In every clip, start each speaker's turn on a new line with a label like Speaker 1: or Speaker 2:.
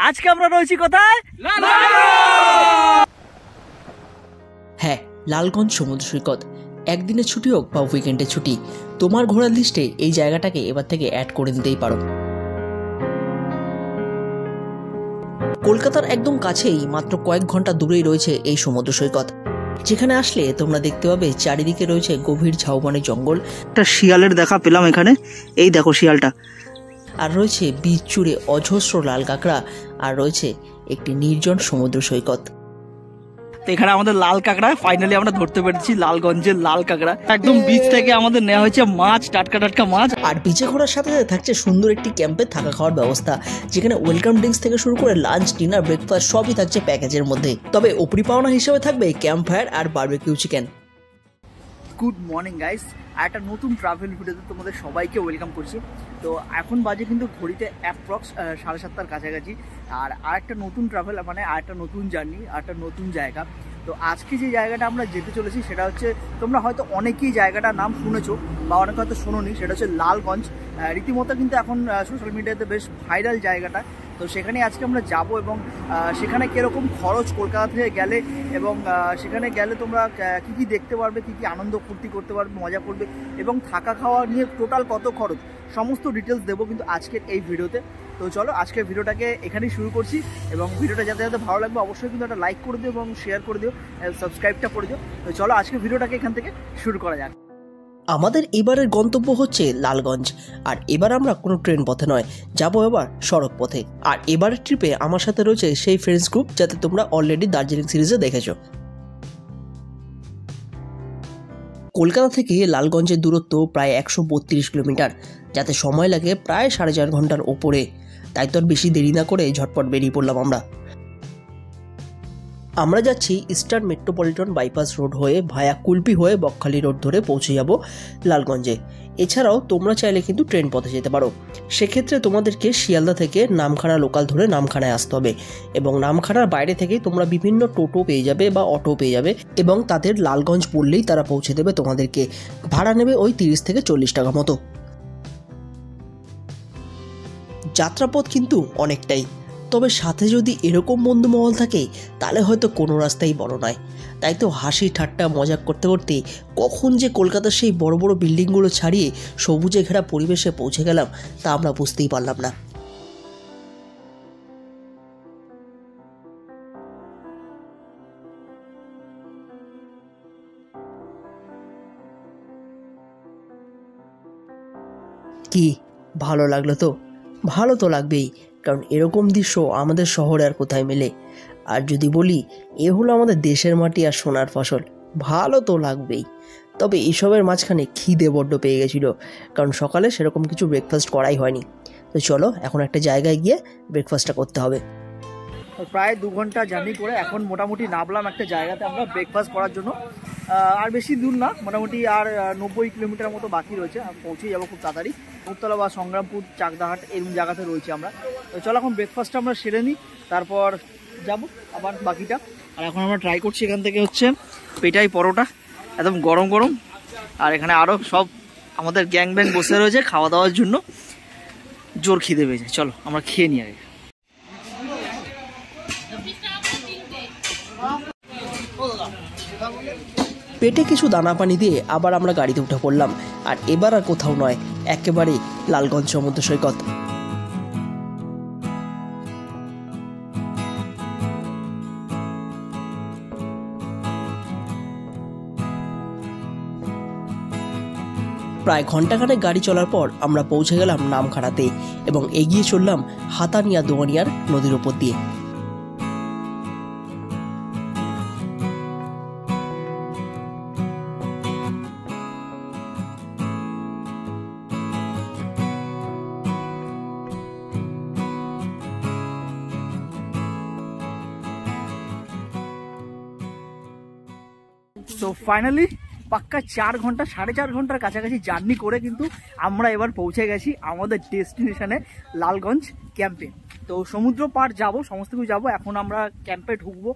Speaker 1: আজকে আমরা রয়েছি কোথায়?
Speaker 2: হ্যাঁ, লালগঞ্জ সমুদ্র সৈকত। একদিনের ছুটি হোক বা উইকেন্ডের ছুটি, তোমার ঘোরার লিস্টে এই জায়গাটাকে এবার থেকে অ্যাড করে দিতেই পারো। কলকাতার একদম কাছেই মাত্র কয়েক ঘন্টা দূরেই রয়েছে এই সমুদ্র সৈকত, যেখানে আসলে তোমরা দেখতে পাবে চারিদিকে রয়েছে গভীর ঝাউবনের জঙ্গল।
Speaker 1: একটা শিয়ালের দেখা পেলাম এখানে, এই দেখো শিয়ালটা।
Speaker 2: আর রয়েছে বীচ জুড়ে অজস্র লাল কাঁকড়া, আর রয়েছে একটি নির্জন সমুদ্র সৈকত।
Speaker 1: এখানে আমাদের লাল কাঁকড়া ফাইনালি আমরা ধরতে পেরেছি, লালগঞ্জের লাল কাঁকড়া। একদম বিচ থেকে আমাদের নেওয়া হয়েছে মাছ, টাটকা টাটকা মাছ।
Speaker 2: আর বিচে ঘোরার সাথে সাথে থাকছে সুন্দর একটি ক্যাম্পে থাকা খাওয়ার ব্যবস্থা, যেখানে ওয়েলকাম ড্রিঙ্কস থেকে শুরু করে লাঞ্চ, ডিনার, ব্রেকফাস্ট সবই থাকছে প্যাকেজের মধ্যে। তবে উপরি পাওনা হিসেবে থাকবে ক্যাম্প ফায়ার আর barbecue chicken.
Speaker 1: Good morning guys, একটা নতুন ট্রাভেল ভিডিওতে তোমাদের সবাইকে ওয়েলকাম করছি। তো এখন বাজে কিন্তু ঘড়িতে অ্যাপ্রক্স 7:30 কাছাকাছি। আর আরেকটা নতুন ট্রাভেল, মানে আরেকটা নতুন জার্নি, আরেকটা নতুন জায়গা। তো আজকে যে জায়গাটা আমরা যেতে চলেছি সেটা হচ্ছে, তোমরা হয়তো অনেকেই জায়গাটার নাম শুনেছো বা অনেকে হয়তো শোনোনি, সেটা হচ্ছে লালগঞ্জ। রীতিমতো কিন্তু এখন সোশ্যাল মিডিয়াতে বেশ ভাইরাল জায়গাটা। তো সেখানে আজকে আমরা যাব এবং সেখানে কীরকম খরচ কলকাতা থেকে গেলে, এবং সেখানে গেলে তোমরা কী কী দেখতে পারবে, কী কী আনন্দ ফুর্তি করতে পারবে, মজা করবে, এবং থাকা খাওয়া নিয়ে টোটাল কত খরচ, সমস্ত ডিটেলস দেবো কিন্তু আজকের এই ভিডিওতে। তো চলো আজকের ভিডিওটাকে এখানেই শুরু করছি, এবং ভিডিওটা যাতে যাতে ভালো লাগবে অবশ্যই কিন্তু একটা লাইক করে দিও এবং শেয়ার করে দিও, সাবস্ক্রাইবটা করে দিও। তো চলো আজকের ভিডিওটাকে এখান থেকে শুরু করা যাক।
Speaker 2: আমাদের এবারের গন্তব্য হচ্ছে লালগঞ্জ, আর এবার আমরা কোনো ট্রেন পথে নয়, যাব এবার সড়ক পথে। আর এবারের ট্রিপে আমার সাথে রয়েছে সেই ফ্রেন্ডস গ্রুপ যাতে তোমরা অলরেডি দার্জিলিং সিরিজে দেখেছো। কলকাতা থেকে লালগঞ্জের দূরত্ব প্রায় 132 কিলোমিটার, যাতে সময় লাগে প্রায় 4.5 ঘন্টার ওপরে। তাই তো আর বেশি দেরি না করে ঝটপট বেরিয়ে পড়লাম আমরা যাচ্ছি ইস্টার্ন মেট্রোপলিটন বাইপাস রোড হয়ে ভায়া কুলপি হয়ে বকখালি রোড ধরে পৌঁছে যাব লালগঞ্জে। এছাড়াও তোমরা চাইলে কিন্তু ট্রেন পথে যেতে পারো। সেক্ষেত্রে তোমাদেরকে শিয়ালদা থেকে নামখানা লোকাল ধরে নামখানায় আসতে হবে, এবং নামখানার বাইরে থেকে তোমরা বিভিন্ন টোটো পেয়ে যাবে বা অটো পেয়ে যাবে, এবং তাদের লালগঞ্জ বললেই তারা পৌঁছে দেবে তোমাদেরকে। ভাড়া নেবে ওই 30 থেকে 40 টাকা মতো। যাত্রাপথ কিন্তু অনেকটাই, তবে সাথে যদি এরকম বন্ধুমহল থাকে তাহলে হয়তো কোনো রাস্তাই বড় নয়। তাই তো হাসি ঠাট্টা মজা করতে করতে কখন যে কলকাতার সেই বড় বড় বিল্ডিংগুলো ছাড়িয়ে সবুজে ঘেরা পরিবেশে পৌঁছে গেলাম তা আমরা বুঝতেই পারলাম না। কি ভালো লাগলো তো? ভালো তো লাগবেই, কারণ এরকম দৃশ্য আমাদের শহরে আর কোথায় মেলে। আর যদি বলি এ হলো আমাদের দেশের মাটি আর সোনার ফসল, ভালো তো লাগবেই। তবে এইসবের মাঝখানে খিদে বড্ড পেয়ে গেছিলো, কারণ সকালে সেরকম কিছু ব্রেকফাস্ট করাই হয়নি। তো চলো এখন একটা জায়গায় গিয়ে ব্রেকফাস্টটা করতে হবে।
Speaker 1: প্রায় 2 ঘন্টা জার্নি করে এখন মোটামুটি নামলাম একটা জায়গাতে আমরা ব্রেকফাস্ট করার জন্য। আর বেশি দূর না, মোটামুটি আর 90 কিলোমিটার মতো বাকি রয়েছে, পৌঁছে যাবো খুব তাড়াতাড়ি। উত্তলা বা সংগ্রামপুর, চাকদাহাট এরকম জায়গাতে রয়েছে আমরা। তো চলো এখন ব্রেকফাস্টটা আমরা সেরে নিই, তারপর যাব আবার বাকিটা। আর এখন আমরা ট্রাই করছি এখান থেকে হচ্ছে পেটাই পরোটা, একদম গরম গরম। আর এখানে আরও সব আমাদের গ্যাং ব্যাং বসে রয়েছে খাওয়া দাওয়ার জন্য। জোর খিদে পেয়েছে, চলো আমরা খেয়ে নিই আগে।
Speaker 2: পেটে কিছু দানা পানি দিয়ে আবার আমরা গাড়িতে উঠে পড়লাম। আর এবার আর কোথাও নয়, একেবারে লালগঞ্জ সমুদ্র সৈকত। প্রায় ঘন্টাখানেক গাড়ি চলার পর আমরা পৌঁছে গেলাম নামখানাতে, এবং এগিয়ে চললাম হাতানিয়া দোয়ানিয়ার নদীর ওপর দিয়ে।
Speaker 1: সো ফাইনালি পাক্কা 4 ঘন্টা 4.5 ঘন্টার কাছাকাছি জার্নি করে কিন্তু আমরা এবার পৌঁছে গেছি আমাদের ডেস্টিনেশনে লালগঞ্জ ক্যাম্পে। তো সমুদ্র পার যাব, সমস্ত কিছু যাবো। এখন আমরা ক্যাম্পে ঢুকবো,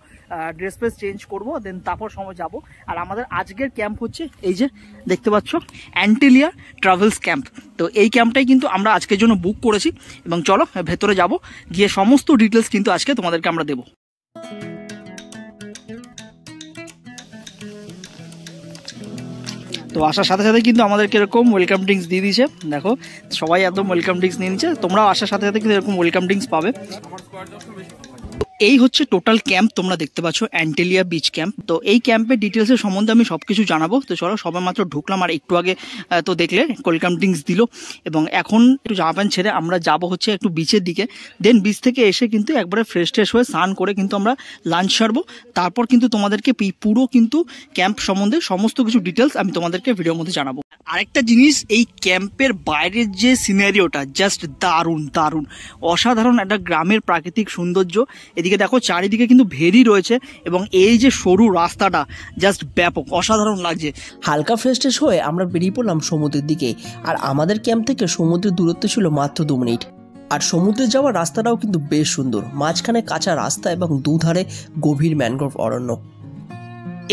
Speaker 1: ড্রেস ফ্রেস চেঞ্জ করবো, দেন তারপর সময় যাব। আর আমাদের আজকের ক্যাম্প হচ্ছে এই যে দেখতে পাচ্ছ, অ্যান্টিলিয়া ট্রাভেলস ক্যাম্প। তো এই ক্যাম্পটাই কিন্তু আমরা আজকের জন্য বুক করেছি, এবং চলো ভেতরে যাব, গিয়ে সমস্ত ডিটেলস কিন্তু আজকে তোমাদেরকে আমরা দেবো। তো আসার সাথে সাথে কিন্তু আমাদেরকে এরকম ওয়েলকাম ড্রিঙ্কস দিয়ে দিয়েছে। দেখো সবাই একদম ওয়েলকাম ড্রিঙ্কস নিয়ে নিচ্ছে, তোমরাও আসার সাথে সাথে কিন্তু এরকম ওয়েলকাম ড্রিঙ্কস পাবে। এই হচ্ছে টোটাল ক্যাম্প, তোমরা দেখতে পাচ্ছ অ্যান্টিলিয়া বিচ ক্যাম্প। তো এই ক্যাম্পের ডিটেলসের সম্বন্ধে আমি সব কিছু জানাবো। তো চলো, সবাই মাত্র ঢুকলাম, আর একটু আগে তো দেখলে ওয়েলকাম ড্রিঙ্কস দিল, এবং এখন একটু জামা প্যান্ট ছেড়ে আমরা যাব হচ্ছে একটু বিচের দিকে। দেন বিচ থেকে এসে কিন্তু একবারে ফ্রেশ ট্রেশ হয়ে স্নান করে কিন্তু আমরা লাঞ্চ সারবো। তারপর কিন্তু তোমাদেরকে পুরো কিন্তু ক্যাম্প সম্বন্ধে সমস্ত কিছু ডিটেলস আমি তোমাদেরকে ভিডিওর মধ্যে জানাবো। আরেকটা জিনিস, এই ক্যাম্পের বাইরের যে সিনারিওটা জাস্ট দারুণ দারুণ, অসাধারণ একটা গ্রামের প্রাকৃতিক সৌন্দর্য। এদিকে দেখো চারিদিকে কিন্তু ভেরি রয়েছে, এবং এই যে সরু রাস্তাটা জাস্ট ব্যাপক, অসাধারণ লাগছে।
Speaker 2: হালকা ফ্রেশ ট্রেশ হয়ে আমরা বেরিয়ে পড়লাম সমুদ্রের দিকে। আর আমাদের ক্যাম্প থেকে সমুদ্রের দূরত্ব ছিল মাত্র 2 মিনিট। আর সমুদ্রে যাওয়ার রাস্তাটাও কিন্তু বেশ সুন্দর, মাঝখানে কাঁচা রাস্তা এবং দুধারে গভীর ম্যানগ্রোভ অরণ্য।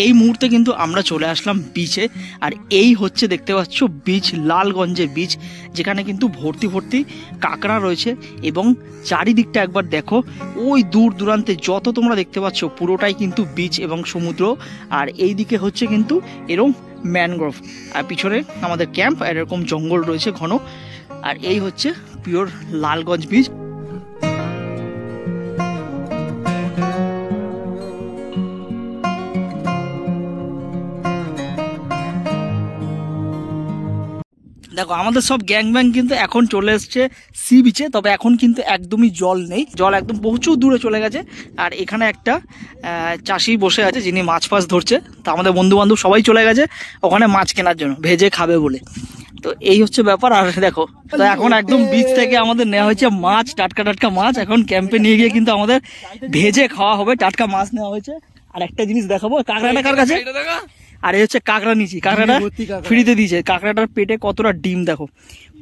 Speaker 1: এই মুহূর্তে কিন্তু আমরা চলে আসলাম বিচে, আর এই হচ্ছে দেখতে পাচ্ছ বিচ, লালগঞ্জের বিচ, যেখানে কিন্তু ভর্তি ভর্তি কাঁকড়া রয়েছে, এবং চারিদিকটা একবার দেখো, ওই দূর দূরান্তে যত তোমরা দেখতে পাচ্ছ পুরোটাই কিন্তু বিচ এবং সমুদ্র। আর এই দিকে হচ্ছে কিন্তু এরকম ম্যানগ্রোভ, আর পিছনে আমাদের ক্যাম্প, আর এরকম জঙ্গল রয়েছে ঘন। আর এই হচ্ছে পিওর লালগঞ্জ বিচ। দেখো আমাদের সব গ্যাং ব্যাং কিন্তু এখন চলে এসছে সি বিচে, তবে এখন কিন্তু একদমই জল নেই, জল একদম প্রচুর দূরে চলে গেছে। আর এখানে একটা চাষি বসে আছে, যিনি মাছ ফাছ ধরছে। তো আমাদের বন্ধু বান্ধব সবাই চলে গেছে ওখানে মাছ কেনার জন্য, ভেজে খাবে বলে। তো এই হচ্ছে ব্যাপার। আর দেখো, তো এখন একদম বিচ থেকে আমাদের নেওয়া হয়েছে মাছ, টাটকা টাটকা মাছ। এখন ক্যাম্পে নিয়ে গিয়ে কিন্তু আমাদের ভেজে খাওয়া হবে, টাটকা মাছ নেওয়া হয়েছে। আর একটা জিনিস দেখাবো, কাঁকড়াটা কার কাছে? আর এই হচ্ছে কাঁকড়া নিয়েছি, কাঁকড়াটা ফ্রিতে দিয়েছে। কাঁকড়াটার পেটে কতটা ডিম দেখো,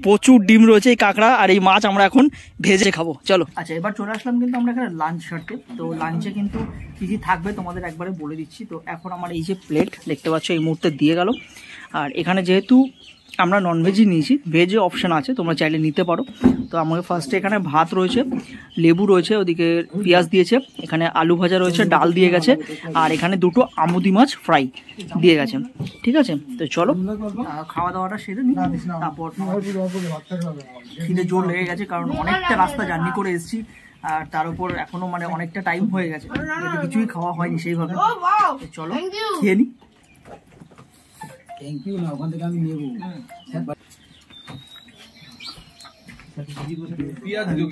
Speaker 1: প্রচুর ডিম রয়েছে এই কাঁকড়া। আর এই মাছ আমরা এখন ভেজে খাবো, চলো। আচ্ছা, এবার চলে আসলাম কিন্তু আমরা এখানে লাঞ্চ সারতে। তো লাঞ্চে কিন্তু কি কি থাকবে তোমাদের একবারে বলে দিচ্ছি। তো এখন আমার এই যে প্লেট দেখতে পাচ্ছ এই মুহূর্তে দিয়ে গেল। আর এখানে যেহেতু আমরা ননভেজই নিয়েছি, ভেজে অপশান আছে, তোমরা চাইলে নিতে পারো। তো আমাকে ফার্স্টে এখানে ভাত রয়েছে, লেবু রয়েছে, ওদিকে পেঁয়াজ দিয়েছে, এখানে আলু ভাজা রয়েছে, ডাল দিয়ে গেছে, আর এখানে 2টো আমুদি মাছ ফ্রাই দিয়ে গেছে। ঠিক আছে, তো চলো খাওয়া দাওয়াটা সেরে নিই। তারপর খিদে জোর লেগে গেছে, কারণ অনেকটা রাস্তা জার্নি করে এসেছি, আর তার উপর এখনো মানে অনেকটা টাইম হয়ে গেছে, কিছুই খাওয়া হয়নি সেইভাবে। চলো খেয়ে নিই। থ্যাংক ইউ না, ওখান থেকে আমি নেব।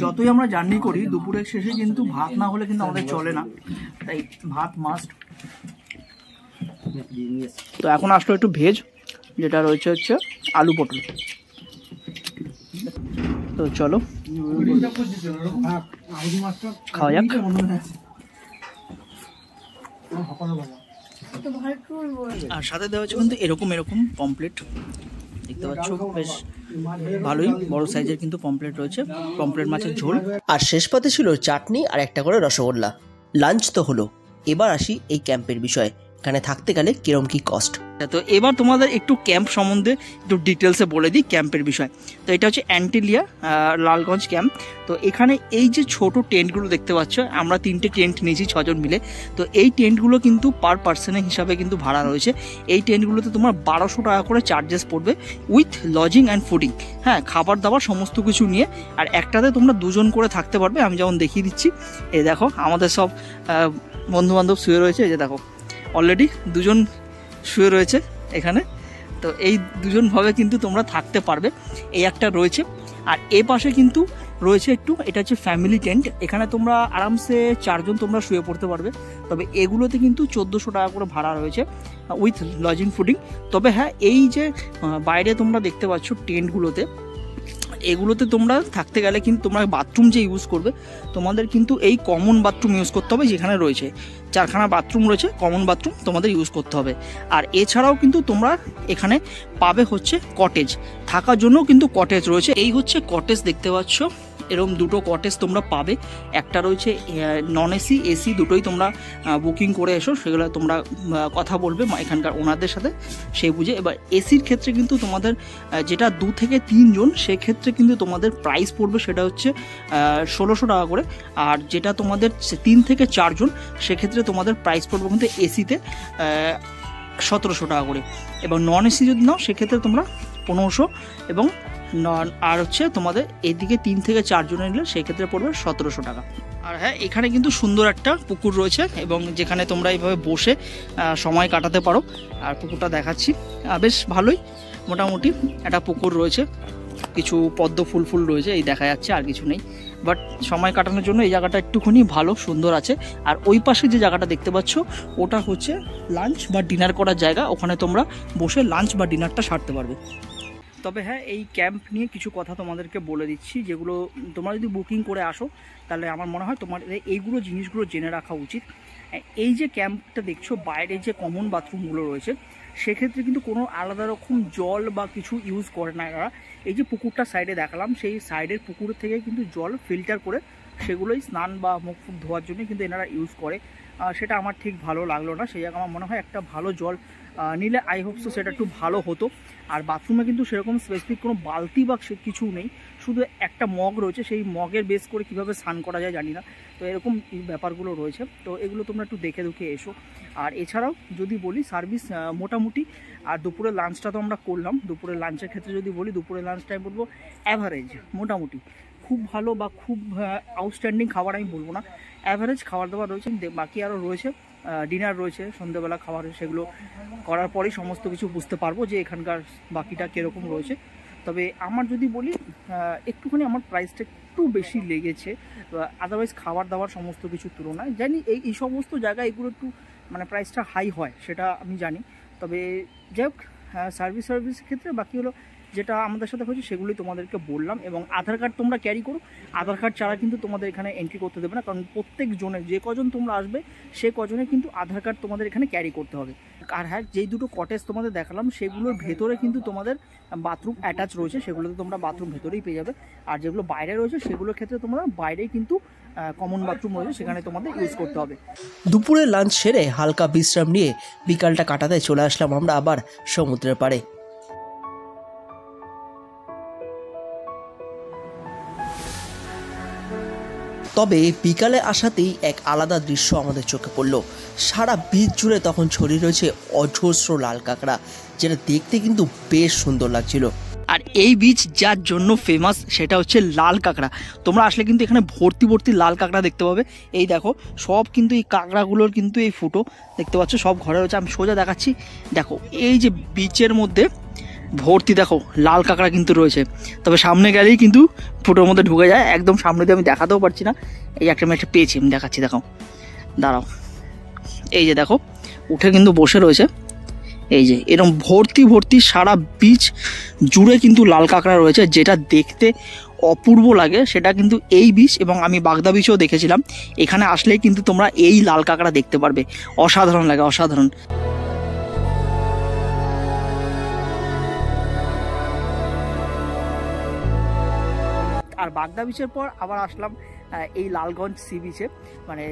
Speaker 1: যতই আমরা জার্নি করি, দুপুরের শেষে কিন্তু ভাত না হলে কিন্তু আমাদের চলে না, তাই ভাত মাস্ট। তো এখন আসলো একটু ভেজ, যেটা রয়েছে হচ্ছে আলু পটল। তো চলো খাওয়া যাক। আর সাথে দেওয়া হচ্ছে কিন্তু এরকম এরকম পমপ্লেট, দেখতে পাচ্ছ বেশ ভালোই বড় সাইজের কিন্তু পমপ্লেট রয়েছে, পমপ্লেট মাছের ঝোল।
Speaker 2: আর শেষ পাতে ছিল চাটনি আর একটা করে রসগোল্লা। লাঞ্চ তো হলো, এবার আসি এই ক্যাম্পের বিষয়ে। এখানে থাকতে গেলে কিরম কি কস্ট।
Speaker 1: তো এবার তোমাদের একটু ক্যাম্প সম্বন্ধে একটু ডিটেলসে বলে দিই ক্যাম্পের বিষয়। তো এটা হচ্ছে অ্যান্টিলিয়া লালগঞ্জ ক্যাম্প। তো এখানে এই যে ছোট টেন্টগুলো দেখতে পাচ্ছ, আমরা 3টে টেন্ট নিয়েছি 6 জন মিলে। তো এই টেন্টগুলো কিন্তু পার পার্সনের হিসাবে কিন্তু ভাড়া রয়েছে। এই টেন্টগুলোতে তোমার 1200 টাকা করে চার্জেস পড়বে, উইথ লজিং অ্যান্ড ফুডিং। হ্যাঁ, খাবার দাবার সমস্ত কিছু নিয়ে। আর একটাতে তোমরা 2 জন করে থাকতে পারবে। আমি যেমন দেখিয়ে দিচ্ছি, এই দেখো আমাদের সব বন্ধু বান্ধব শুয়ে রয়েছে, এই যে দেখো অলরেডি 2 জন শুয়ে রয়েছে এখানে। তো এই 2 জন ভাবে কিন্তু তোমরা থাকতে পারবে, এই একটা রয়েছে। আর এ পাশে কিন্তু রয়েছে একটু, এটা হচ্ছে ফ্যামিলি টেন্ট। এখানে তোমরা আরামসে 4 জন তোমরা শুয়ে পড়তে পারবে। তবে এগুলোতে কিন্তু 1400 টাকা করে ভাড়া রয়েছে, উইথ লজিং ফুডিং। তবে হ্যাঁ, এই যে বাইরে তোমরা দেখতে পাচ্ছ টেন্টগুলোতে, এগুলোতে তোমরা থাকতে গেলে কিন্তু তোমরা বাথরুম যে ইউজ করবে, তোমাদের কিন্তু এই কমন বাথরুম ইউজ করতে হবে, যেখানে রয়েছে 4খানা বাথরুম রয়েছে, কমন বাথরুম তোমাদের ইউজ করতে হবে। আর এছাড়াও কিন্তু তোমরা এখানে পাবে হচ্ছে কটেজ, থাকার জন্য কিন্তু কটেজ রয়েছে। এই হচ্ছে কটেজ দেখতে পাচ্ছ, এরকম দুটো কটেজ তোমরা পাবে। একটা রয়েছে নন এসি, এসি দুটোই তোমরা বুকিং করে এসো, সেগুলো তোমরা কথা বলবে এখানকার ওনারদের সাথে, সেই বুঝে। এবার এসির ক্ষেত্রে কিন্তু তোমাদের যেটা 2 থেকে 3 জন সেক্ষেত্রে কিন্তু তোমাদের প্রাইস পড়বে সেটা হচ্ছে 1600 টাকা করে, আর যেটা তোমাদের 3 থেকে 4 জন সেক্ষেত্রে তোমাদের প্রাইস পড়বে কিন্তু এসিতে 1700 টাকা করে। এবং নন এসি যদি নাও সেক্ষেত্রে তোমরা 1500, এবং আর হচ্ছে তোমাদের এদিকে 3 থেকে 4 জনের নিলে সেক্ষেত্রে পড়বে 1700 টাকা। আর হ্যাঁ, এখানে কিন্তু সুন্দর একটা পুকুর রয়েছে এবং যেখানে তোমরা এইভাবে বসে সময় কাটাতে পারো। আর পুকুরটা দেখাচ্ছি, বেশ ভালোই মোটামুটি একটা পুকুর রয়েছে, কিছু পদ্ম ফুল রয়েছে, এই দেখা যাচ্ছে, আর কিছু নেই। বাট সময় কাটানোর জন্য এই জায়গাটা একটুখানি ভালো সুন্দর আছে। আর ওই পাশে যে জায়গাটা দেখতে পাচ্ছ ওটা হচ্ছে লাঞ্চ বা ডিনার করার জায়গা, ওখানে তোমরা বসে লাঞ্চ বা ডিনারটা সারতে পারবে। তবে হ্যাঁ, এই ক্যাম্প নিয়ে কিছু কথা তোমাদেরকে বলে দিচ্ছি, যেগুলো তোমরা যদি বুকিং করে আসো তাহলে আমার মনে হয় তোমার এইগুলো জিনিসগুলো জেনে রাখা উচিত। এই যে ক্যাম্পটা দেখছো, বাইরে যে কমন বাথরুমগুলো রয়েছে সেক্ষেত্রে কিন্তু কোনো আলাদা রকম জল বা কিছু ইউজ করে না এরা। এই যে পুকুরটা সাইডে দেখালাম, সেই সাইডের পুকুর থেকে কিন্তু জল ফিল্টার করে সেগুলোই স্নান বা মুখ ফুক ধোয়ার জন্য কিন্তু এনারা ইউজ করে। সেটা আমার ঠিক ভালো লাগলো না, সেই জায়গায় আমার মনে হয় একটা ভালো জল নিলে আই হোপ সো সেটা একটু ভালো হতো। আর বাথরুমে কিন্তু সেরকম স্পেসিফিক কোনো বালতি বা কিছু নেই, শুধু একটা মগ রয়েছে, সেই মগের বেস করে কিভাবে স্নান করা যায় জানি না। তো এরকম ব্যাপারগুলো রয়েছে, তো এগুলো তোমরা একটু দেখে এসো। আর এছাড়াও যদি বলি সার্ভিস মোটামুটি, আর দুপুরের লাঞ্চটা তো আমরা করলাম। দুপুরের লাঞ্চের ক্ষেত্রে যদি বলি, দুপুরের লাঞ্চটা আমি বলবো অ্যাভারেজ, মোটামুটি খুব ভালো বা খুব আউটস্ট্যান্ডিং খাবার আমি বলবো না, অ্যাভারেজ খাবার দাবার রয়েছে। বাকি আরও রয়েছে ডিনার রয়েছে, সন্ধ্যেবেলা খাবার, সেগুলো করার পরেই সমস্ত কিছু বুঝতে পারবো যে এখানকার বাকিটা কীরকম রয়েছে। তবে আমার যদি বলি একটুখানি আমার প্রাইসটা একটু বেশি লেগেছে, আদারওয়াইজ খাবার দাবার সমস্ত কিছুর তুলনায়। জানি এই সমস্ত জায়গায় এগুলো একটু মানে প্রাইসটা হাই হয়, সেটা আমি জানি। তবে যাই হোক, সার্ভিসের ক্ষেত্রে বাকি হলো যেটা আমাদের সাথে হয়েছে সেগুলোই তোমাদেরকে বললাম। এবং আধার কার্ড তোমরা ক্যারি করো, আধার কার্ড ছাড়া কিন্তু তোমাদের এখানে এন্ট্রি করতে দেবে না, কারণ প্রত্যেক জনের যে কজন তোমরা আসবে সে কজনে কিন্তু আধার কার্ড তোমাদের এখানে ক্যারি করতে হবে। আর হ্যাঁ, যেই দুটো কটেজ তোমাদের দেখালাম সেগুলোর ভেতরে কিন্তু তোমাদের বাথরুম অ্যাটাচ রয়েছে, সেগুলোতে তোমরা বাথরুম ভেতরেই পেয়ে যাবে। আর যেগুলো বাইরে রয়েছে সেগুলোর ক্ষেত্রে তোমরা বাইরেই কিন্তু কমন বাথরুম রয়েছে, সেখানে তোমাদের ইউজ করতে হবে।
Speaker 2: দুপুরে লাঞ্চ সেরে হালকা বিশ্রাম নিয়ে বিকালটা কাটাতে চলে আসলাম আমরা আবার সমুদ্রের পাড়ে। তবে বিকালে আসাতেই এক আলাদা দৃশ্য আমাদের চোখে পড়ল। সারা বিচ জুড়ে তখন ছড়িয়ে রয়েছে অজস্র লাল কাঁকড়া, যেটা দেখতে কিন্তু বেশ সুন্দর লাগছিল।
Speaker 1: আর এই বীচ যার জন্য ফেমাস সেটা হচ্ছে লাল কাঁকড়া। তোমরা আসলে কিন্তু এখানে ভর্তি লাল কাঁকড়া দেখতে পাবে। এই দেখো, সব কিন্তু এই কাঁকড়াগুলোর কিন্তু এই ফুটো দেখতে পাচ্ছ, সব ঘরে রয়েছে। আমি সোজা দেখাচ্ছি, দেখো এই যে বিচের মধ্যে ভর্তি দেখো লাল কাঁকড়া কিন্তু রয়েছে। তবে সামনে গেলেই কিন্তু ফুটোর মধ্যে ঢুকে যায়, একদম সামনে দিয়ে আমি দেখাতেও পারছি না। এই একটা পেয়েছি, আমি দেখাচ্ছি, দেখো, দাঁড়াও, এই যে দেখো উঠে কিন্তু বসে রয়েছে। এই যে এরকম ভর্তি সারা বিচ জুড়ে কিন্তু লাল কাঁকড়া রয়েছে, যেটা দেখতে অপূর্ব লাগে। সেটা কিন্তু এই বিচ, এবং আমি বাগদা বিচেও দেখেছিলাম। এখানে আসলেই কিন্তু তোমরা এই লাল কাঁকড়া দেখতে পারবে, অসাধারণ লাগে, অসাধারণ। আর বাগদা বিচের পর আবার আসলাম এই লালগঞ্জ সি বিচে। মানে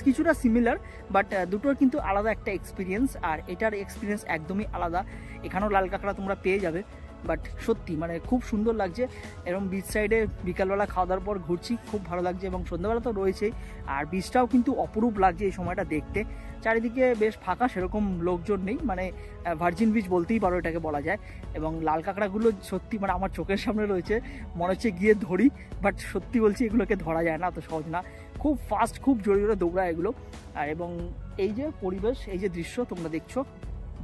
Speaker 1: কিছুটা সিমিলার, বাট দুটোর কিন্তু আলাদা একটা এক্সপিরিয়েন্স। আর এটার এক্সপিরিয়েন্স একদমই আলাদা। এখানেও লাল কাঁকড়া তোমরা পেয়ে যাবে, বাট সত্যি মানে খুব সুন্দর লাগছে। এরকম বিচ সাইডে বিকালবেলা খাওয়া দাওয়ার পর ঘুরছি, খুব ভালো লাগছে। এবং সন্ধ্যাবেলা তো রয়েছেই, আর বিচটাও কিন্তু অপরূপ লাগছে এই সময়টা দেখতে। চারিদিকে বেশ ফাঁকা, সেরকম লোকজন নেই, মানে ভার্জিন বিচ বলতেই পারো এটাকে বলা যায়। এবং লাল কাঁকড়াগুলো সত্যি মানে আমার চোখের সামনে রয়েছে, মনে হচ্ছে গিয়ে ধরি, বাট সত্যি বলছি এগুলোকে ধরা যায় না, এত সহজ না। খুব ফাস্ট, খুব জোরে দৌড়ায় এগুলো। আর এবং এই যে পরিবেশ, এই যে দৃশ্য তোমরা দেখছো,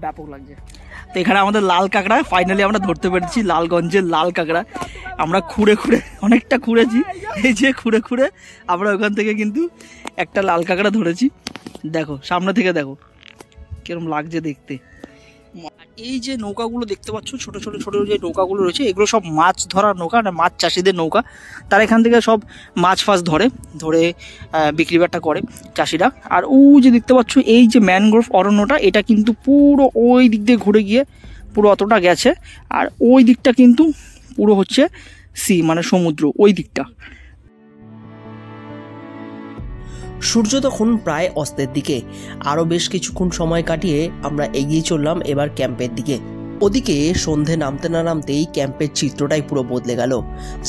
Speaker 1: ব্যাপক লাগছে। তো এখানে আমাদের লাল কাঁকড়া ফাইনালি আমরা ধরতে পেরেছি, লালগঞ্জের লাল কাঁকড়া। আমরা খুঁড়ে অনেকটা খুঁড়েছি, এই যে খুঁড়ে আমরা ওখান থেকে কিন্তু একটা লাল কাঁকড়া ধরেছি। দেখো সামনে থেকে দেখো কিরকম লাগছে দেখতে। এই যে নৌকাগুলো দেখতে পাচ্ছ, ছোট যে নৌকাগুলো রয়েছে, এগুলো সব মাছ ধরার নৌকা, না মাছ চাষিদের নৌকা। তারা এখান থেকে সব মাছ ফাছ ধরে বিক্রি বাট্টা করে চাষিরা। আর যে দেখতে পাচ্ছ এই যে ম্যানগ্রোভ অরণ্যটা, এটা কিন্তু পুরো ওই দিক দিয়ে ঘুরে গিয়ে পুরো অতটা গেছে। আর ওই দিকটা কিন্তু পুরো হচ্ছে মানে সমুদ্র, ওই দিকটা
Speaker 2: সূর্য তখন প্রায় অস্তের দিকে। আরও বেশ কিছুক্ষণ সময় কাটিয়ে আমরা এগিয়ে চললাম এবার ক্যাম্পের দিকে। ওদিকে সন্ধে নামতে না নামতেই ক্যাম্পের চিত্রটাই পুরো বদলে গেল।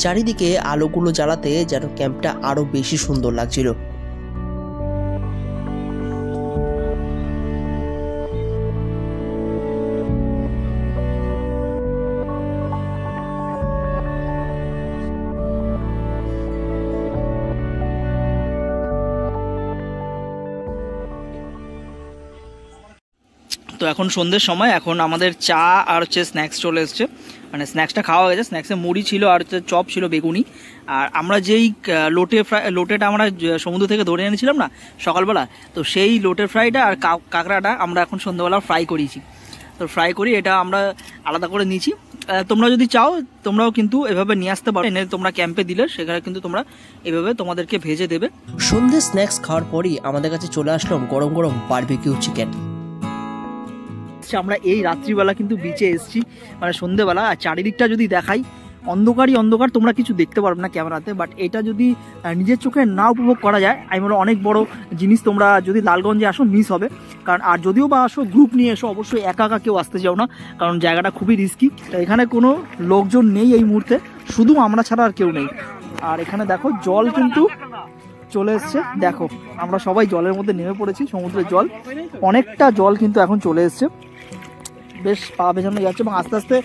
Speaker 2: চারিদিকে আলোগুলো জ্বালাতে যেন ক্যাম্পটা আরও বেশি সুন্দর লাগছিল।
Speaker 1: তো এখন সন্ধ্যের সময়, এখন আমাদের চা আর হচ্ছে স্ন্যাক্স চলে এসছে, মানে স্ন্যাক্সটা খাওয়া হয়ে গেছে। স্ন্যাক্সে মুড়ি ছিল আর হচ্ছে চপ ছিল, বেগুনি। আর আমরা যেই লোটেটা আমরা সমুদ্র থেকে ধরে এনেছিলাম না সকালবেলা, তো সেই লোটের ফ্রাইটা আর কাঁকড়াটা আমরা এখন সন্ধ্যাবেলা ফ্রাই করিয়েছি। তো ফ্রাই করি এটা আমরা আলাদা করে নিয়েছি। তোমরা যদি চাও তোমরাও কিন্তু এভাবে নিয়ে আসতে পারো, এনে তোমরা ক্যাম্পে দিলে সেখানে কিন্তু তোমরা এভাবে তোমাদেরকে ভেজে দেবে।
Speaker 2: সন্ধ্যে স্ন্যাক্স খাওয়ার পরই আমাদের কাছে চলে আসলাম গরম গরম বারবিকিউ চিকেন।
Speaker 1: আমরা এই রাত্রিবেলা কিন্তু বিচে এসেছি, মানে সন্ধ্যেবেলা। আর চারিদিকটা যদি দেখাই, অন্ধকারই অন্ধকার, তোমরা কিছু দেখতে পারবে না ক্যামেরাতে। বাট এটা যদি নিজের চোখে না উপভোগ করা যায়, আমি বলো অনেক বড় জিনিস। তোমরা যদি লালগঞ্জে আসো মিস হবে, কারণ আর যদিও বা আসো গ্রুপ নিয়ে এসো, অবশ্যই একা একা কেউ আসতে যাও না, কারণ জায়গাটা খুবই রিস্কি। এখানে কোনো লোকজন নেই এই মুহূর্তে, শুধু আমরা ছাড়া আর কেউ নেই। আর এখানে দেখো জল কিন্তু চলে এসছে, দেখো আমরা সবাই জলের মধ্যে নেমে পড়েছি। সমুদ্রের জল, অনেকটা জল কিন্তু এখন চলে এসছে, বেশ পা ভেজানো যাচ্ছে। এবং আস্তে আস্তে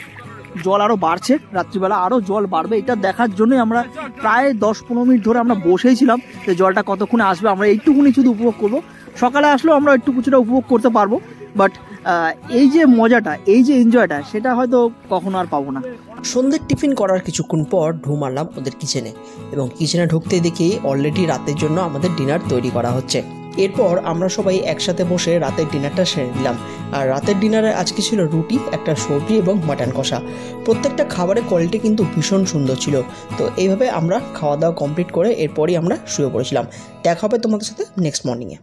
Speaker 1: জল আরও বাড়ছে, রাত্রিবেলা আরও জল বাড়বে। এটা দেখার জন্যই আমরা প্রায় 10-15 মিনিট ধরে আমরা বসেই ছিলাম যে জলটা কতক্ষণে আসবে। আমরা এইটুকুনি শুধু উপভোগ করবো, সকালে আসলেও আমরা একটু কিছুটা উপভোগ করতে পারবো। বাট এই যে মজাটা, এই যে এনজয়টা, সেটা হয়তো কখনো আর পাবো না।
Speaker 2: সন্ধ্যের টিফিন করার কিছুক্ষণ পর ঢু মারলাম ওদের কিচেনে, এবং কিচেনে ঢুকতে দেখি অলরেডি রাতের জন্য আমাদের ডিনার তৈরি করা হচ্ছে। এরপর আমরা সবাই একসাথে বসে রাতের ডিনারটা সেরে নিলাম। আর রাতের ডিনারে আজকে ছিল রুটি, একটা সবজি এবং মাটন কষা। প্রত্যেকটা খাবারের কোয়ালিটি কিন্তু ভীষণ সুন্দর ছিল। তো এইভাবে আমরা খাওয়া দাওয়া কমপ্লিট করে এরপরই আমরা শুয়ে পড়েছিলাম। দেখা হবে তোমাদের সাথে নেক্সট মর্নিংয়ে।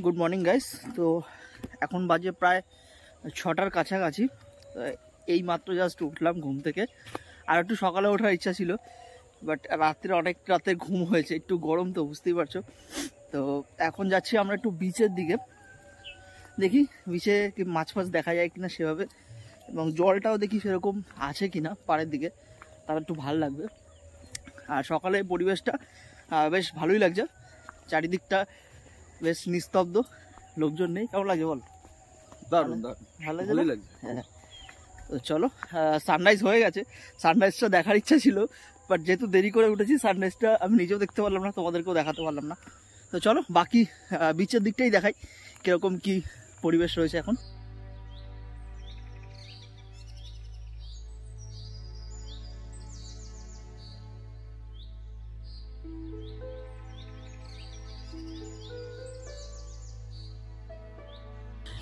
Speaker 1: Good morning guys. তো এখন বাজে প্রায় 6টার কাছাকাছি। এই মাত্র জাস্ট উঠলাম ঘুম থেকে। আর একটু সকালে ওঠার ইচ্ছা ছিল, বাট রাত্রে অনেক রাতে ঘুম হয়েছে, একটু গরম তো বুঝতেই পারছো। তো এখন যাচ্ছি আমরা একটু বিচের দিকে, দেখি বিচে কি মাছ ফাছ দেখা যায় কিনা সেভাবে, এবং জলটাও দেখি সেরকম আছে কিনা পাড়ের দিকে, তাহলে একটু ভালো লাগবে। আর সকালে পরিবেশটা বেশ ভালোই লাগছে, চারিদিকটা বেশ নিস্তব্ধ, লোকজন নেই। কেমন লাগছে বল?
Speaker 3: দারুণ
Speaker 1: ভালো
Speaker 3: লাগছে।
Speaker 1: হ্যাঁ, তো চলো। সানরাইজ হয়ে গেছে, সানরাইজটা দেখার ইচ্ছা ছিল, বাট যেহেতু দেরি করে উঠেছি সানরাইজটা আমি নিজেও দেখতে পারলাম না, তোমাদেরকেও দেখাতে পারলাম না। তো চলো বাকি বিচের দিকটাই দেখাই কিরকম কি পরিবেশ রয়েছে এখন।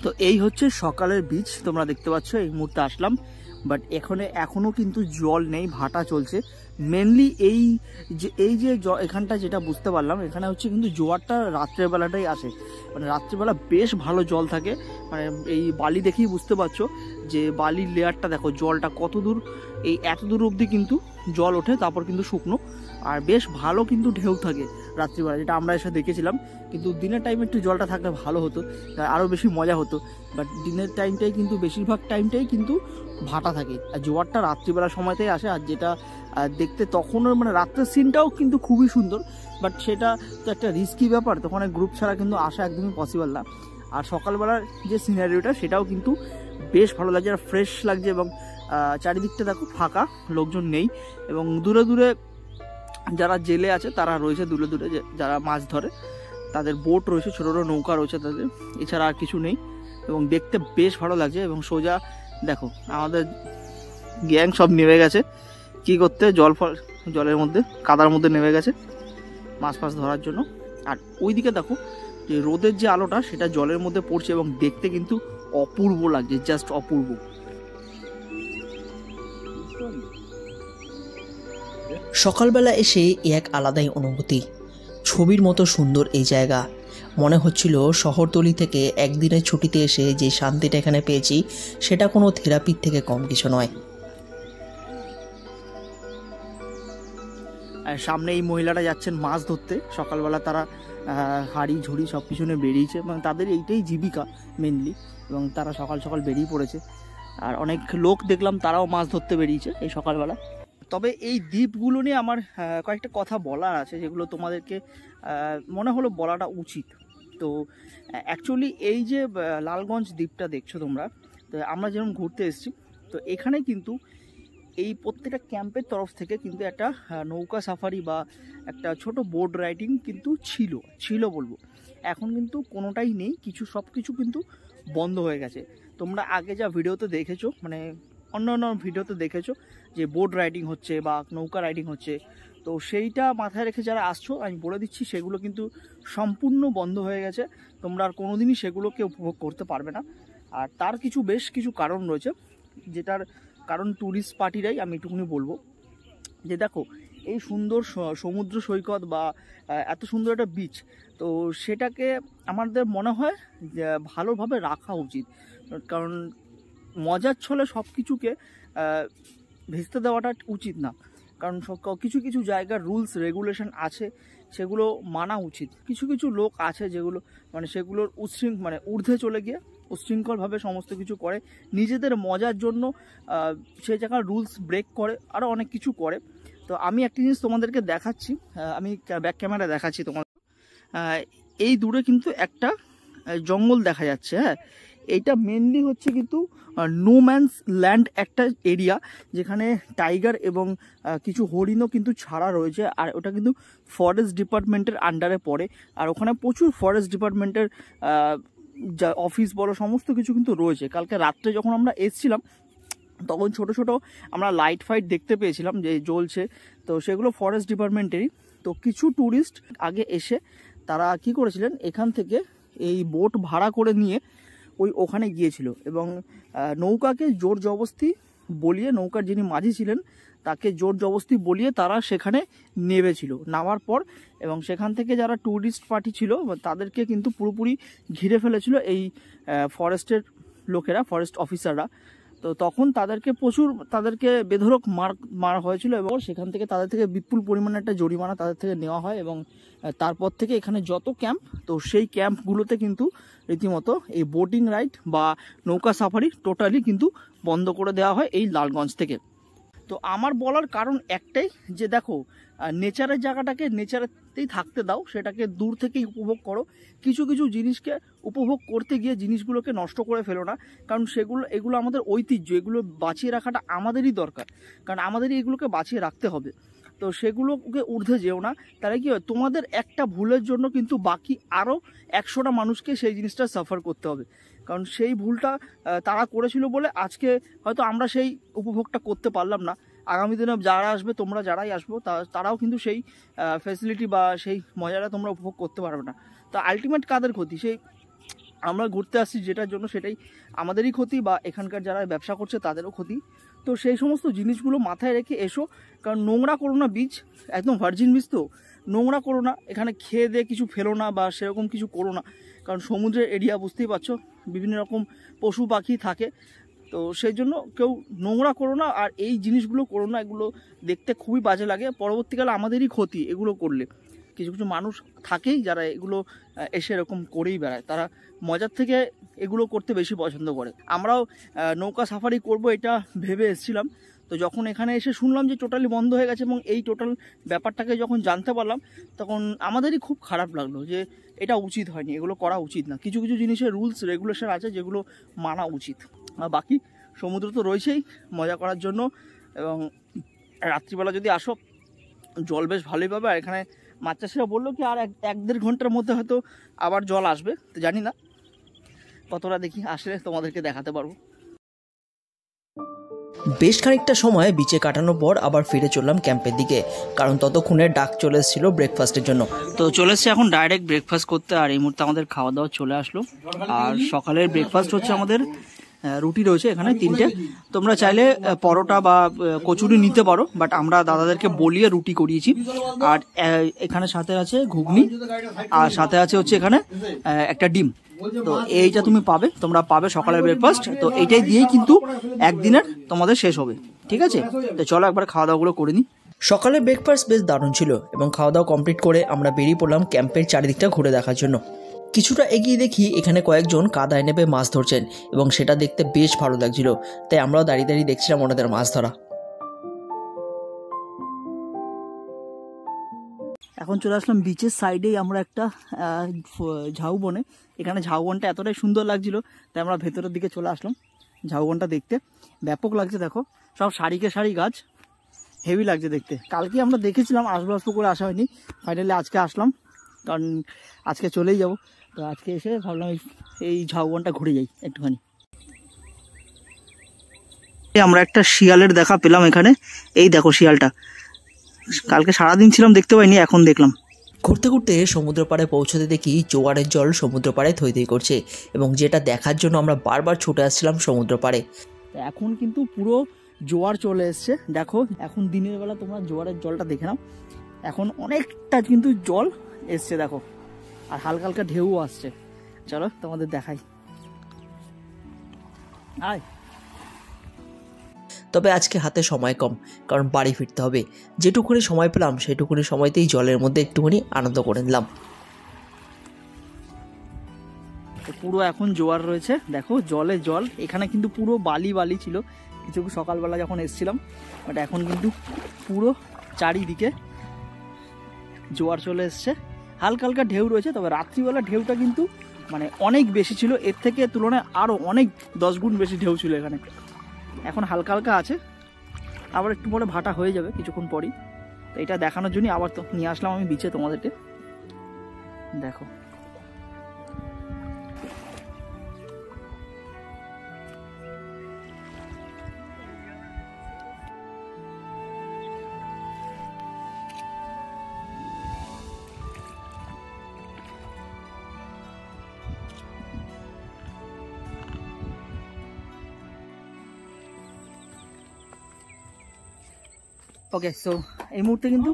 Speaker 1: তো এই হচ্ছে সকালের বিচ, তোমরা দেখতে পাচ্ছ। এই মুহূর্তে আসলাম, বাট এখনো কিন্তু জল নেই, ভাটা চলছে। মেনলি এই যে এখানটা যেটা বুঝতে পারলাম, এখানে হচ্ছে কিন্তু জোয়ারটা রাত্রের বেলাটাই আসে, মানে রাত্রেবেলা বেশ ভালো জল থাকে। মানে এই বালি দেখেই বুঝতে পারছো যে বালির লেয়ারটা দেখো, জলটা কত দূর, এই এত দূর অবধি কিন্তু জল ওঠে, তারপর কিন্তু শুকনো। আর বেশ ভালো কিন্তু ঢেউ থাকে রাত্রিবেলা, যেটা আমরা এসে দেখেছিলাম। কিন্তু দিনের টাইমে একটু জলটা থাকলে ভালো হতো, আরও বেশি মজা হতো। বাট দিনের টাইমটাই কিন্তু বেশিরভাগ টাইমটাই কিন্তু ভাটা থাকে, আর জোয়ারটা রাত্রিবেলা সময়তেই আসে। আর যেটা দেখতে তখনও মানে রাত্রের সিনটাও কিন্তু খুবই সুন্দর, বাট সেটা তো একটা রিস্কি ব্যাপার, তখন গ্রুপ ছাড়া কিন্তু আসা একদমই পসিবল না। আর সকালবেলার যে সিনারিওটা সেটাও কিন্তু বেশ ভালো লাগছে, আর ফ্রেশ লাগছে। এবং চারিদিকটা দেখো ফাঁকা, লোকজন নেই। এবং দূরে দূরে যারা জেলে আছে তারা রয়েছে, দূরে দূরে যারা মাছ ধরে তাদের বোট রয়েছে, ছোটো ছোটো নৌকা রয়েছে তাদের, এছাড়া আর কিছু নেই। এবং দেখতে বেশ ভালো লাগছে। এবং সোজা দেখো আমাদের গ্যাং সব নেমে গেছে কি করতে, জলের মধ্যে কাদার মধ্যে নেমে গেছে মাছ ফাছ ধরার জন্য। আর ওইদিকে দেখো যে রোদের যে আলোটা সেটা জলের মধ্যে পড়ছে, এবং দেখতে কিন্তু অপূর্ব লাগছে, জাস্ট অপূর্ব।
Speaker 2: সকালবেলা এসে এক আলাদাই অনুভূতি, ছবির মতো সুন্দর এই জায়গা। মনে হচ্ছিল শহরতলি থেকে একদিনের ছুটিতে এসে যে শান্তিটা এখানে পেয়েছি সেটা কোনো থেরাপির থেকে কম কিছু নয়।
Speaker 1: সামনে এই মহিলাটা যাচ্ছেন মাছ ধরতে। সকালবেলা তারা হাঁড়ি ঝুড়ি সব কিছু নিয়ে বেরিয়েছে এবং তাদের এইটাই জীবিকা মেনলি, এবং তারা সকাল সকাল বেরিয়ে পড়েছে। আর অনেক লোক দেখলাম তারাও মাছ ধরতে বেরিয়েছে এই সকালবেলা। তবে এই দ্বীপগুলো নিয়ে আমার কয়েকটা কথা বলার আছে, যেগুলো তোমাদেরকে মনে হলো বলাটা উচিত। তো অ্যাকচুয়ালি এই যে লালগঞ্জ দ্বীপটা দেখছো তোমরা, তো আমরা যেরকম ঘুরতে এসেছি, তো এখানে কিন্তু এই প্রত্যেকটা ক্যাম্পের তরফ থেকে কিন্তু একটা নৌকা সাফারি বা একটা ছোট বোট রাইডিং কিন্তু ছিল বলবো। এখন কিন্তু কোনোটাই নেই, সব কিছু কিন্তু বন্ধ হয়ে গেছে। তোমরা আগে যা ভিডিওতে দেখেছো, মানে অন্য ভিডিওতে দেখেছো যে বোট রাইডিং হচ্ছে বা নৌকা রাইডিং হচ্ছে, তো সেইটা মাথায় রেখে যারা আসছো আমি বলে দিচ্ছি সেগুলো কিন্তু সম্পূর্ণ বন্ধ হয়ে গেছে। তোমরা আর কোনোদিনই সেগুলোকে উপভোগ করতে পারবে না। আর তার বেশ কিছু কারণ রয়েছে, যেটার কারণ ট্যুরিস্ট পার্টিরাই আমি একটুখানি বলবো। যে দেখো, এই সুন্দর সমুদ্র সৈকত বা এত সুন্দর একটা বিচ, তো সেটাকে আমাদের মনে হয় যে ভালোভাবে রাখা উচিত। কারণ মজার ছলে সব কিছুকে ভেস্তে দেওয়াটা উচিত না। কারণ কিছু জায়গার রুলস রেগুলেশন আছে, সেগুলো মানা উচিত। কিছু লোক আছে যেগুলো সেগুলোর ঊর্ধ্বে চলে গিয়ে উচ্ছৃঙ্খলভাবে সমস্ত কিছু করে নিজেদের মজার জন্য, সেই জায়গার রুলস ব্রেক করে, আরও অনেক কিছু করে। তো আমি একটা জিনিস তোমাদেরকে দেখাচ্ছি, আমি ব্যাক ক্যামেরা দেখাচ্ছি তোমাদের। এই দূরে কিন্তু একটা জঙ্গল দেখা যাচ্ছে। হ্যাঁ, এইটা মেনলি হচ্ছে কিন্তু নো ম্যানস ল্যান্ড একটা এরিয়া, যেখানে টাইগার এবং কিছু হরিণও কিন্তু ছাড়া রয়েছে। আর ওটা কিন্তু ফরেস্ট ডিপার্টমেন্টের আন্ডারে পড়ে। আর ওখানে প্রচুর ফরেস্ট ডিপার্টমেন্টের যা অফিস বলো সমস্ত কিছু কিন্তু রয়েছে। কালকে রাত্রে যখন আমরা এসছিলাম তখন ছোট আমরা লাইট ফাইট দেখতে পেয়েছিলাম যে জ্বলছে, তো সেগুলো ফরেস্ট ডিপার্টমেন্টেরই। তো কিছু ট্যুরিস্ট আগে এসে তারা কি করেছিলেন, এখান থেকে এই বোট ভাড়া করে নিয়ে ওখানে গিয়েছিল এবং নৌকাকে জোর জবস্তি বলিয়ে, নৌকার যিনি মাঝি ছিলেন তাকে জোর জবস্তি বলিয়ে তারা সেখানে নেমেছিল। নামার পর এবং সেখান থেকে যারা ট্যুরিস্ট পার্টি ছিল তাদেরকে কিন্তু পুরোপুরি ঘিরে ফেলেছিল এই ফরেস্টের লোকেরা, ফরেস্ট অফিসাররা। তো তখন তাদেরকে বেধড়ক মারা হয়েছিল এবং সেখান থেকে তাদের থেকে বিপুল পরিমাণে একটা জরিমানা তাদের থেকে নেওয়া হয়। এবং তারপর থেকে এখানে যত ক্যাম্প, তো সেই ক্যাম্পগুলোতে কিন্তু রীতিমতো এই বোটিং রাইড বা নৌকা সাফারি টোটালি কিন্তু বন্ধ করে দেওয়া হয় এই লালগঞ্জ থেকে। তো আমার বলার কারণ একটাই, যে দেখো, নেচারের জায়গাটাকে নেচারেতেই থাকতে দাও, সেটাকে দূর থেকেই উপভোগ করো। কিছু জিনিসকে উপভোগ করতে গিয়ে জিনিসগুলোকে নষ্ট করে ফেলো না, কারণ এগুলো আমাদের ঐতিহ্য, এগুলো বাঁচিয়ে রাখাটা আমাদেরই দরকার, কারণ আমাদেরই এগুলোকে বাঁচিয়ে রাখতে হবে। তো সেগুলোকে ঊর্ধ্বে যেও না, তাহলে কি হয়, তোমাদের একটা ভুলের জন্য কিন্তু বাকি আরও 100টা মানুষকে সেই জিনিসটা সাফার করতে হবে। কারণ সেই ভুলটা তারা করেছিল বলে আজকে হয়তো আমরা সেই উপভোগটা করতে পারলাম না। আগামী দিনে যারা আসবে, তোমরা যারাই আসবো, তারাও কিন্তু সেই ফ্যাসিলিটি বা সেই মজাটা তোমরা উপভোগ করতে পারবে না। তো আলটিমেট কাদের ক্ষতি? সেই আমরা ঘুরতে আসছি যেটার জন্য, সেটাই আমাদেরই ক্ষতি, বা এখানকার যারা ব্যবসা করছে তাদেরও ক্ষতি। তো সেই সমস্ত জিনিসগুলো মাথায় রেখে এসো। কারণ নোংরা করো না, বীজ একদম ভার্জিন বীজ, তো নোংরা করো না, এখানে খেয়ে দিয়ে কিছু ফেলো না বা সেরকম কিছু করো না। কারণ সমুদ্রের এরিয়া বুঝতেই পারছো, বিভিন্ন রকম পশু পাখি থাকে, তো সেই জন্য কেউ নোংরা করো না। আর এই জিনিসগুলো করো না, এগুলো দেখতে খুবই বাজে লাগে, পরবর্তীকালে আমাদেরই ক্ষতি এগুলো করলে। কিছু মানুষ থাকেই যারা এগুলো এসে এরকম করেই বেড়ায়, তারা মজার থেকে এগুলো করতে বেশি পছন্দ করে। আমরাও নৌকা সাফারি করব এটা ভেবে এসেছিলাম, তো যখন এখানে এসে শুনলাম যে টোটালি বন্ধ হয়ে গেছে এবং এই টোটাল ব্যাপারটাকে যখন জানতে পারলাম, তখন আমাদেরই খুব খারাপ লাগলো যে এটা উচিত হয়নি, এগুলো করা উচিত না। কিছু জিনিসের রুলস রেগুলেশন আছে যেগুলো মানা উচিত। আর বাকি সমুদ্র তো রয়েছেই মজা করার জন্য, এবং রাত্রিবেলা যদি আসো জল বেশ ভালোই পাবে। আর এখানে মাছ চাষিরা বললো কি আর 1-1.5 ঘন্টার মধ্যে হয়তো আবার জল আসবে, তো জানি না কতটা, দেখি আসলে তোমাদেরকে দেখাতে পারবো।
Speaker 2: বেশ খানিকটা সময় বিচে কাটানোর পর আবার ফিরে চললাম ক্যাম্পের দিকে, কারণ ততক্ষণে ডাক চলে এসেছিল ব্রেকফাস্টের জন্য।
Speaker 1: তো চলে এসেছি এখন ডাইরেক্ট ব্রেকফাস্ট করতে, আর এই মুহূর্তে আমাদের খাওয়া দাওয়া চলে আসলো। আর সকালের ব্রেকফাস্ট হচ্ছে আমাদের রুটি রয়েছে এখানে 3টে। তোমরা চাইলে পরোটা বা কচুরি নিতে পারো, বাট আমরা দাদাদেরকে বলিয়ে রুটি করিয়েছি। আর এখানে সাথে আছে ঘুগনি, আর সাথে আছে হচ্ছে এখানে একটা ডিম। তো এইটা তুমি পাবে, তোমরা পাবে সকালের ব্রেকফাস্ট। তো এইটাই দিয়েই কিন্তু একদিনের তোমাদের শেষ হবে, ঠিক আছে? তো চলো একবার খাওয়া দাওয়াগুলো করে নিই।
Speaker 2: সকালের ব্রেকফাস্ট বেশ দারুণ ছিল এবং খাওয়া দাওয়া কমপ্লিট করে আমরা বেরিয়ে পড়লাম ক্যাম্পের চারিদিকটা ঘুরে দেখার জন্য। কিছুটা এগিয়ে দেখি এখানে কয়েকজন কাদায় নেমে মাছ ধরছেন এবং সেটা দেখতে বেশ ভালো লাগছিল, তাই আমরাও দাঁড়িয়ে দাঁড়িয়ে দেখছিলাম ওনাদের মাছ ধরা।
Speaker 1: এখন চলে আসলাম বিচের সাইডেই আমরা একটা ঝাউবনে। এখানে ঝাউবনটা এতটাই সুন্দর লাগছিল, তাই আমরা ভেতরের দিকে চলে আসলাম ঝাউবনটা দেখতে। ব্যাপক লাগছে, দেখো সব সারিকে সারি গাছ, হেভি লাগছে দেখতে। কালকে আমরা দেখেছিলাম, আসবো করে আসা হয়নি, ফাইনালি আজকে আসলাম, কারণ আজকে চলেই যাব। তো আজকে এসে ভাবলাম এই ঝাউবনটা ঘুরে যাই একটুখানি। আমরা একটা শিয়ালের দেখা পেলাম এখানে, এই দেখো শিয়ালটা। কালকে সারাদিন ছিলাম, দেখতে পাইনি, এখন দেখলাম।
Speaker 2: ঘুরতে ঘুরতে সমুদ্র পাড়ে পৌঁছতে দেখি জোয়ারের জল সমুদ্র পাড়ে থই থই করছে এবং যেটা দেখার জন্য আমরা বারবার ছুটে আসছিলাম সমুদ্র পাড়ে।
Speaker 1: এখন কিন্তু পুরো জোয়ার চলে এসছে, দেখো এখন দিনের বেলা তোমরা জোয়ারের জলটা দেখে নাও। এখন অনেকটা কিন্তু জল এসছে দেখো, আর হালকা হালকা ঢেউ আসছে। চলো তোমাদের দেখাই। আয়,
Speaker 2: তবে আজকে হাতে সময় কম, কারণ বাড়ি ফিরতে হবে। যেটুকুনি সময় পেলাম সেটুকুনি সময়তেই জলের মধ্যে একটুখানি আনন্দ করে নিলাম।
Speaker 1: পুরো এখন জোয়ার রয়েছে, দেখো জলে জল। এখানে কিন্তু পুরো বালি বালি ছিল কিছু সকালবেলা যখন এসছিলাম, বাট এখন কিন্তু পুরো চারিদিকে জোয়ার চলে এসছে। হালকা হালকা ঢেউ রয়েছে, তবে রাত্রিবেলা ঢেউটা কিন্তু মানে অনেক বেশি ছিল, এর থেকে তুলনায় আরও অনেক 10 গুণ বেশি ঢেউ ছিল এখানে। এখন হালকা হালকা আছে, আবার একটু পরে ভাটা হয়ে যাবে কিছুক্ষণ পরই। তো এটা দেখানোর জন্যই আবার তো নিয়ে আসলাম আমি বিচে তোমাদেরকে, দেখো। ওকে, সো এই মুহূর্তে কিন্তু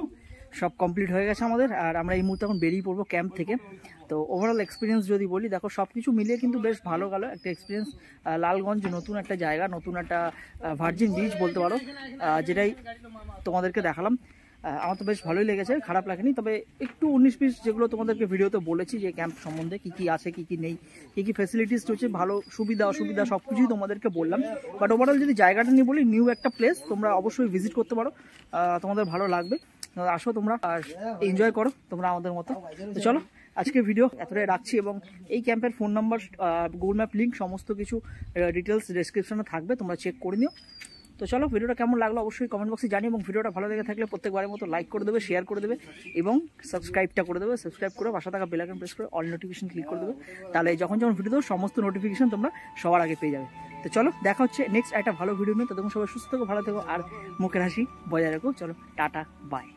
Speaker 1: সব কমপ্লিট হয়ে গেছে আমাদের, আর আমরা এই মুহূর্তে এখন বেরিয়ে পড়বো ক্যাম্প থেকে। তো ওভারঅল এক্সপিরিয়েন্স যদি বলি, দেখো সব কিছু মিলিয়ে কিন্তু বেশ ভালো গেল একটা এক্সপিরিয়েন্স। লালগঞ্জ নতুন একটা জায়গা, নতুন একটা ভার্জিন বিচ বলতে পারো, যেটাই তোমাদেরকে দেখালাম। আমার তো বেশ ভালোই লেগেছে, খারাপ লাগেনি। তবে একটু 19-20 যেগুলো তোমাদেরকে ভিডিওতে বলেছি যে ক্যাম্প সম্বন্ধে কী কী আছে, কী কী নেই, কী কী ফেসিলিটিস রয়েছে, ভালো সুবিধা অসুবিধা সব কিছুই তোমাদেরকে বললাম। বাট ওভারঅল যদি জায়গাটা নিয়ে বলি, নিউ একটা প্লেস, তোমরা অবশ্যই ভিজিট করতে পারো, তোমাদের ভালো লাগবে। আসো তোমরা আর এনজয় করো তোমরা আমাদের মতো। তো চলো আজকে ভিডিও এতটাই রাখছি, এবং এই ক্যাম্পের phone number, Google map link, সমস্ত কিছু ডিটেলস ডেসক্রিপশনে থাকবে, তোমরা চেক করে নিও। তো চলো, ভিডিওটা কেমন লাগলো অবশ্যই কমেন্ট বক্সে জানিও, এবং ভিডিওটা ভালো লেগে থাকলে প্রত্যেকবারের মতো লাইক করে দেবে, শেয়ার করে দেবে, এবং সাবস্ক্রাইবটা করে দেবে। সাবস্ক্রাইব করে পাশে থাকা বেল আইকন প্রেস করে অল নোটিফিকেশন ক্লিক করে দেবে, তাহলে যখন ভিডিও দেবো সমস্ত নোটিফিকেশন তোমরা সবার আগে পেয়ে যাবে। তো চলো দেখা হচ্ছে নেক্সট একটা ভালো ভিডিও নিয়ে। ততক্ষণ সবাই সুস্থ থেকো, ভালো থেকো, আর মুখের হাসি বজায় রাখো। চলো টাটা, বাই।